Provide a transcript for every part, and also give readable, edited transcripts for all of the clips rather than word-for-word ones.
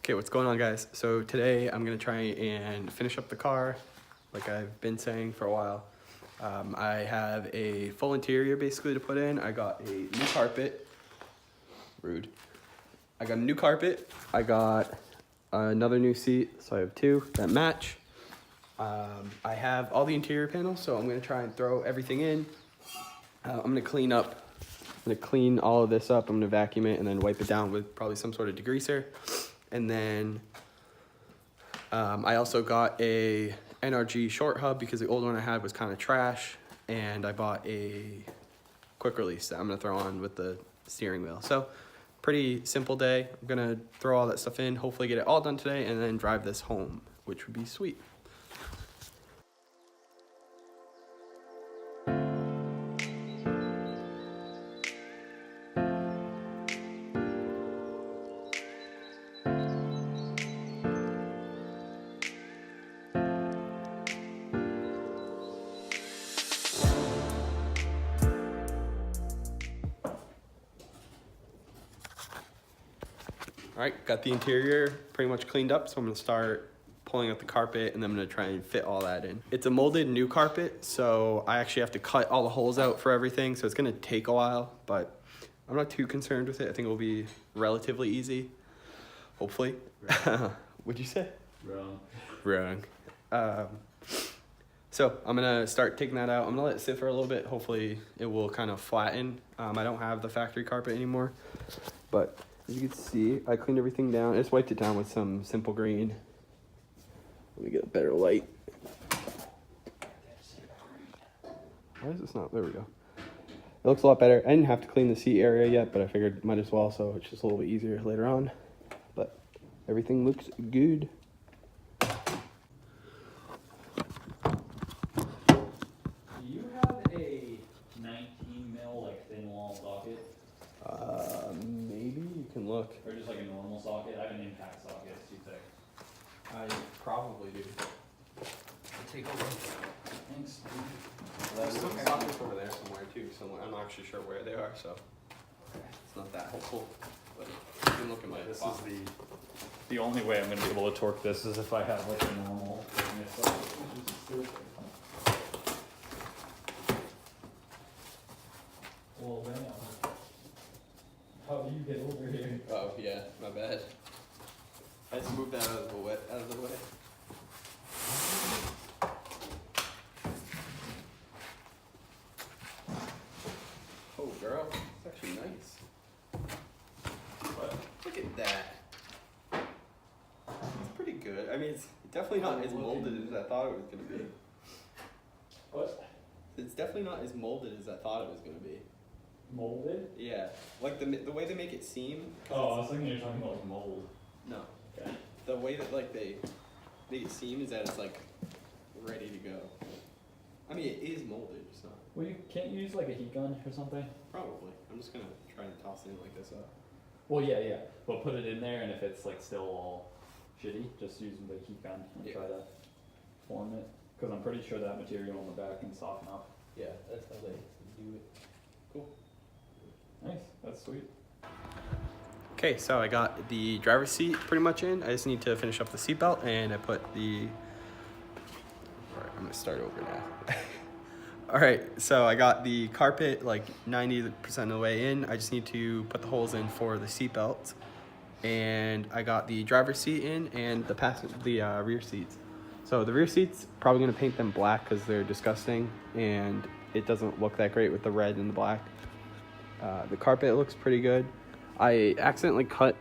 Okay, what's going on, guys? So today I'm gonna try and finish up the car like I've been saying for a while. I have a full interior basically to put in. I got a new carpet. Rude. I got a new carpet. I got another new seat, so I have two that match. I have all the interior panels, so I'm gonna try and throw everything in. I'm gonna clean all of this up. I'm gonna vacuum it and then wipe it down with probably some sort of degreaser. And then I also got a NRG short hub because the old one I had was kind of trash, and I bought a quick release that I'm gonna throw on with the steering wheel. So pretty simple day. I'm gonna throw all that stuff in, hopefully get it all done today, and then drive this home, which would be sweet. All right, got the interior pretty much cleaned up, so I'm gonna start pulling out the carpet and then I'm gonna try and fit all that in. It's a molded new carpet, so I actually have to cut all the holes out for everything, so it's gonna take a while, but I'm not too concerned with it. I think it will be relatively easy, hopefully. What'd you say? Wrong. So I'm gonna start taking that out. I'm gonna let it sit for a little bit. Hopefully it will kind of flatten. I don't have the factory carpet anymore, but as you can see, I cleaned everything down. I just wiped it down with some simple green. Let me get a better light. Why is this not? There we go. It looks a lot better. I didn't have to clean the seat area yet, but I figured might as well, so it's just a little bit easier later on. But everything looks good. Do you have a 19 mil like thin wall socket? Maybe you can look. Or just like a normal socket? I have an impact socket, it's too thick. I probably do. Take a look. Thanks, There's some sockets over there somewhere too. I'm not actually sure where they are, so it's not that helpful. But you can look at my. This is the only way I'm going to be able to torque this is if I have like a normal socket, which is stupid. Well, man, how do you get over here? Oh yeah, my bad. I just moved that out of the way. Oh girl, it's actually nice. What? Look at that. It's pretty good. I mean, it's definitely not as molded as I thought it was gonna be. What? It's definitely not as molded as I thought it was gonna be. Molded? Yeah, like the way they make it seem. Oh, I was thinking you were talking about mold. No. Okay. The way that like they make it seem is that it's like ready to go. I mean, it is molded, it's not. Well, you can't use like a heat gun or something? Probably. I'm just gonna try and toss it in like this up. Well, yeah. But put it in there, and if it's like still all shitty, just use the heat gun and try to form it. Because I'm pretty sure that material on the back can soften up. Yeah, that's how they do it. Cool. Nice, that's sweet. Okay, so I got the driver's seat pretty much in. I just need to finish up the seatbelt, and I put the. Alright, I'm gonna start over now. Alright, so I got the carpet like 90% of the way in. I just need to put the holes in for the seatbelt. And I got the driver's seat in and the rear seats. So the rear seats, probably gonna paint them black because they're disgusting and it doesn't look that great with the red and the black. The carpet looks pretty good. I accidentally cut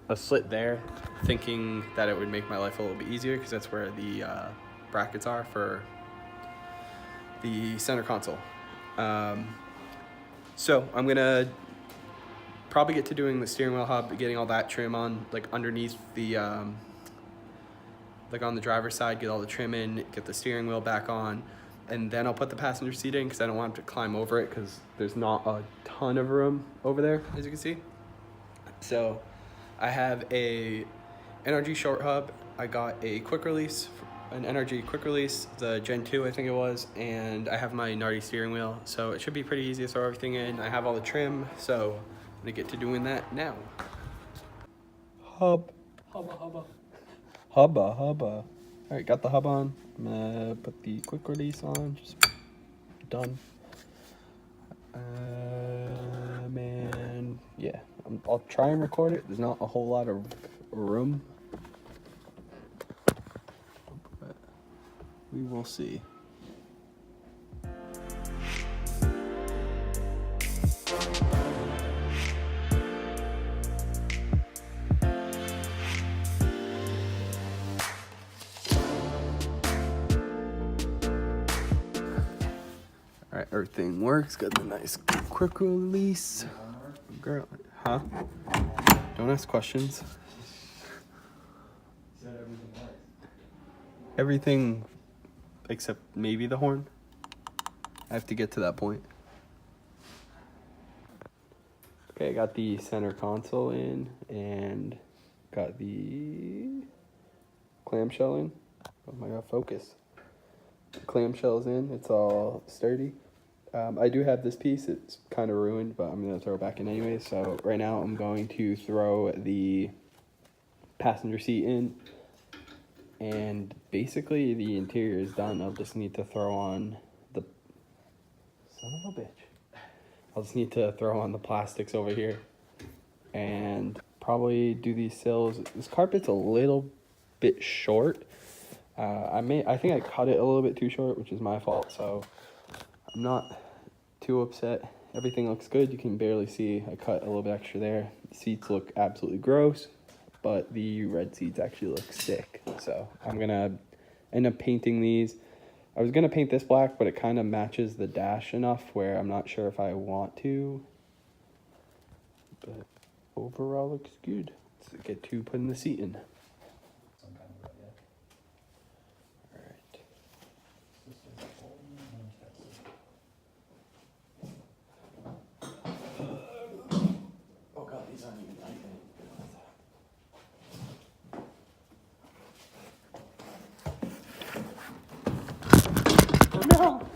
a slit there thinking that it would make my life a little bit easier because that's where the brackets are for the center console. So I'm gonna probably get to doing the steering wheel hub, getting all that trim on like underneath the like on the driver's side, get all the trim in, get the steering wheel back on, and then I'll put the passenger seat in because I don't want to climb over it because there's not a ton of room over there, as you can see. So I have a NRG short hub. I got a quick release, an NRG quick release, the Gen 2 I think it was, and I have my Nardi steering wheel, so it should be pretty easy to throw everything in. I have all the trim, so I'm gonna get to doing that now. Hub Hubba. Alright, got the hub on. I'm gonna put the quick release on. Just done. And yeah, I'll try and record it. There's not a whole lot of room, but we will see. Alright, everything works. Got the nice quick release. Girl, huh? Don't ask questions. Said everything works. Everything except maybe the horn. I have to get to that point. Okay, I got the center console in and got the clamshell in. Oh my god, focus. Clamshell's in, it's all sturdy. I do have this piece, it's kind of ruined, but I'm going to throw it back in anyway. So right now I'm going to throw the passenger seat in, and basically the interior is done. I'll just need to throw on the, son of a bitch. I'll just need to throw on the plastics over here and probably do these sills. This carpet's a little bit short. I think I cut it a little bit too short, which is my fault, so I'm not too upset. Everything looks good. You can barely see I cut a little bit extra there. The seats look absolutely gross, but the red seats actually look sick. So I'm gonna end up painting these. I was gonna paint this black, but it kind of matches the dash enough where I'm not sure if I want to. But overall looks good. Let's get to putting the seat in. Some kind of red, yeah. Alright. Oh god, these aren't even tight. Oh no!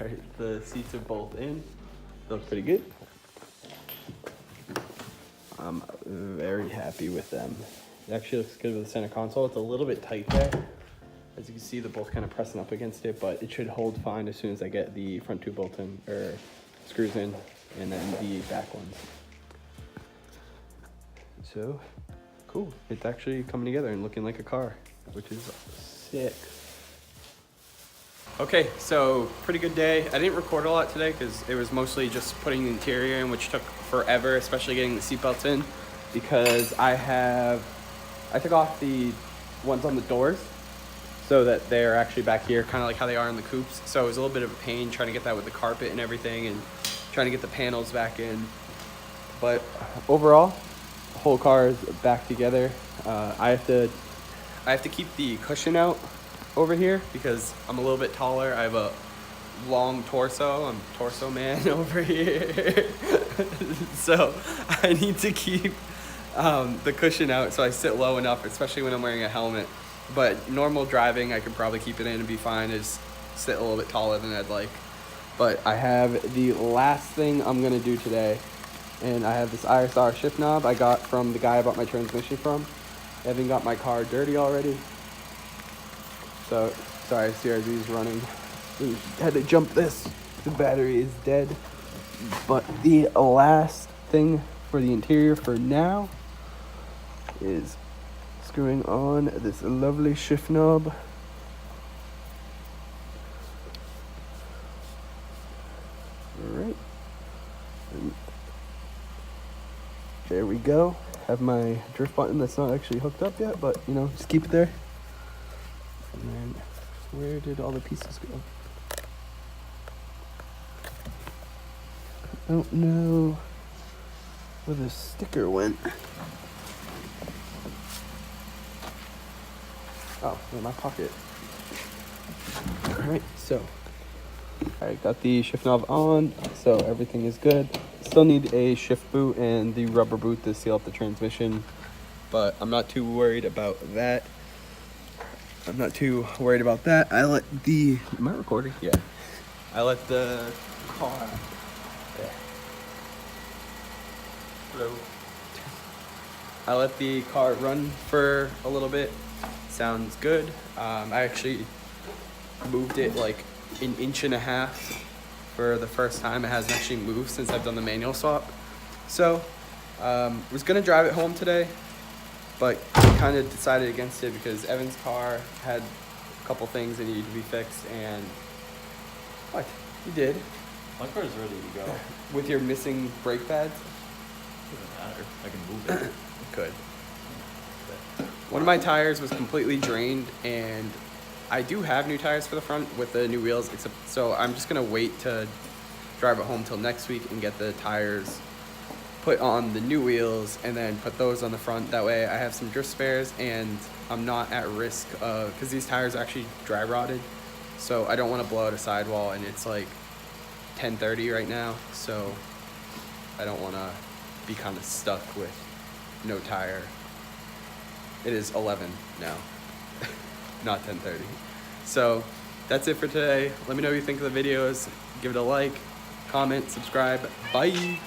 Alright, the seats are both in. They look pretty good. I'm very happy with them. It actually looks good with the center console. It's a little bit tight there. As you can see, they're both kind of pressing up against it, but it should hold fine as soon as I get the front two bolt-in, or screws in, and then the back ones. So, cool. It's actually coming together and looking like a car, which is sick. Okay, so pretty good day. I didn't record a lot today because it was mostly just putting the interior in, which took forever, especially getting the seatbelts in, because I took off the ones on the doors so that they're actually back here, kind of like how they are in the coupes. So it was a little bit of a pain trying to get that with the carpet and everything, and trying to get the panels back in. But overall, the whole car is back together. I have to keep the cushion out over here because I'm a little bit taller. I have a long torso. I'm torso man over here. So I need to keep the cushion out so I sit low enough, especially when I'm wearing a helmet. But normal driving, I could probably keep it in and be fine. I just sit a little bit taller than I'd like. But I have the last thing I'm gonna do today, and I have this ISR shift knob I got from the guy I bought my transmission from. I haven't got my car dirty already. So, sorry, CRZ's running. We had to jump this. The battery is dead. But the last thing for the interior for now is screwing on this lovely shift knob. Alright. There we go. have my drift button that's not actually hooked up yet, but you know, just keep it there. And then, where did all the pieces go? I don't know where the sticker went. Oh, in my pocket. Alright, so I got the shift knob on, so everything is good. Still need a shift boot and the rubber boot to seal up the transmission, but I'm not too worried about that. I let the, am I recording? Yeah. I let the car, yeah. Hello. I let the car run for a little bit. Sounds good. I actually moved it like an inch and a half for the first time. It hasn't actually moved since I've done the manual swap. So, was gonna drive it home today, but kind of decided against it because Evan's car had a couple things that needed to be fixed, and what? You did? My car's ready to go. With your missing brake pads? Doesn't matter. I can move it. Good. One of my tires was completely drained, and I do have new tires for the front with the new wheels, except so I'm just gonna wait to drive it home till next week and get the tires put on the new wheels and then put those on the front. That way I have some drift spares and I'm not at risk of, because these tires are actually dry rotted, so I don't want to blow out a sidewall, and it's like 10:30 right now, so I don't want to be kind of stuck with no tire. It is 11 now, not 10:30. So that's it for today. Let me know what you think of the videos. Give it a like, comment, subscribe. Bye.